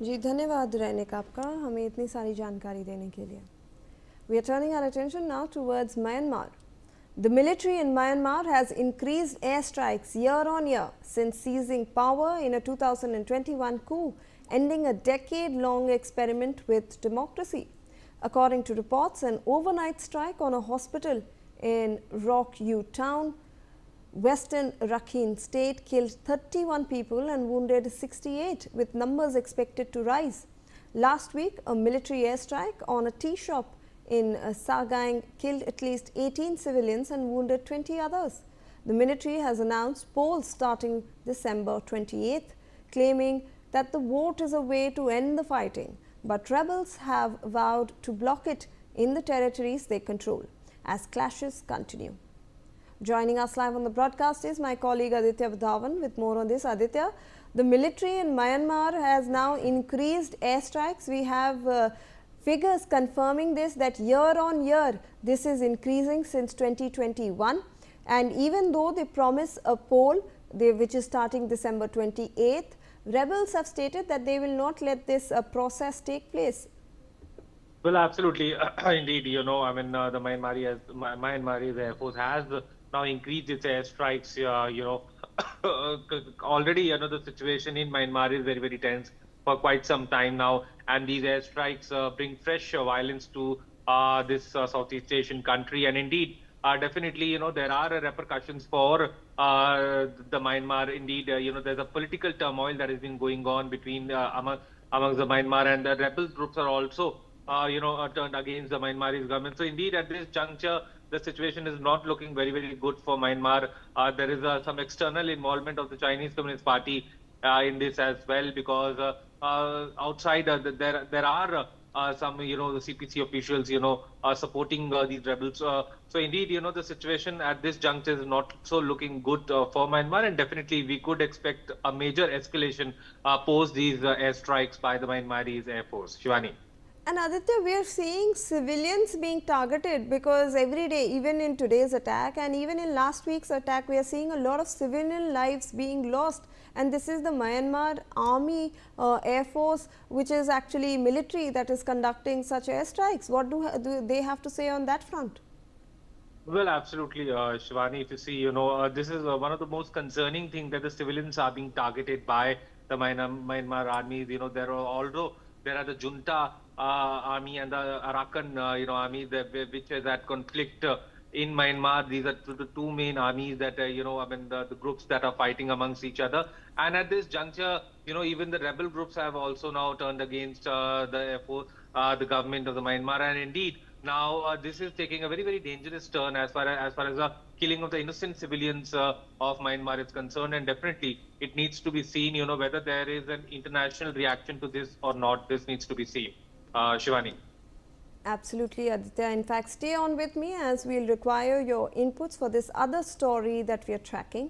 जी धन्यवाद रैनिक आपका हमें इतनी सारी जानकारी देने के लिए. We are turning our attention now towards Myanmar. The military in Myanmar has increased airstrikes year on year since seizing power in a 2021 coup, ending a decade-long experiment with democracy. According to reports, an overnight strike on a hospital in mrauk-u town, Western Rakhine state, killed 31 people and wounded 68, with numbers expected to rise. Last week, a military airstrike on a tea shop in Sagaing killed at least 18 civilians and wounded 20 others. The military has announced polls starting December 28th, claiming that the vote is a way to end the fighting. But rebels have vowed to block it in the territories they control as clashes continue. Joining us live on the broadcast is my colleague Aditya Vadhavan with more on this. Aditya, the military in Myanmar has now increased airstrikes. We have figures confirming this, that year on year this is increasing since 2021, and even though they promise a poll which is starting December 28th, rebels have stated that they will not let this process take place. Well, absolutely. Indeed, I mean, the Myanmar Air Force has now increased its airstrikes. Already, the situation in Myanmar is very, very tense for quite some time now. And these airstrikes bring fresh violence to this Southeast Asian country. And indeed, definitely, there are repercussions for the Myanmar. Indeed, there's a political turmoil that has been going on between amongst the Myanmar, and the rebel groups are also turned against the Myanmarese government. So indeed, at this juncture, the situation is not looking very, very good for Myanmar. There is some external involvement of the Chinese Communist Party in this as well, because outside there are some, the CPC officials, supporting these rebels. So indeed, the situation at this juncture is not so looking good for Myanmar, and definitely we could expect a major escalation post these airstrikes by the Myanmarese Air Force. Shivani. And Aditya, we are seeing civilians being targeted, because every day, even in today's attack and even in last week's attack, we are seeing a lot of civilian lives being lost. And this is the Myanmar Army Air Force, which is actually military, that is conducting such airstrikes. What do they have to say on that front? Well, absolutely, Shivani. If you see, this is one of the most concerning things, that the civilians are being targeted by the Myanmar armies. Although there are the junta army and the Arakan, army, which is at conflict in Myanmar. These are the two main armies that, the groups that are fighting amongst each other. And at this juncture, even the rebel groups have also now turned against the Air Force, the government of the Myanmar. And indeed, now this is taking a very, very dangerous turn as far as the killing of the innocent civilians of Myanmar is concerned. And definitely, it needs to be seen, whether there is an international reaction to this or not. This needs to be seen. Shivani. Absolutely, Aditya. In fact, stay on with me, as we'll require your inputs for this other story that we are tracking.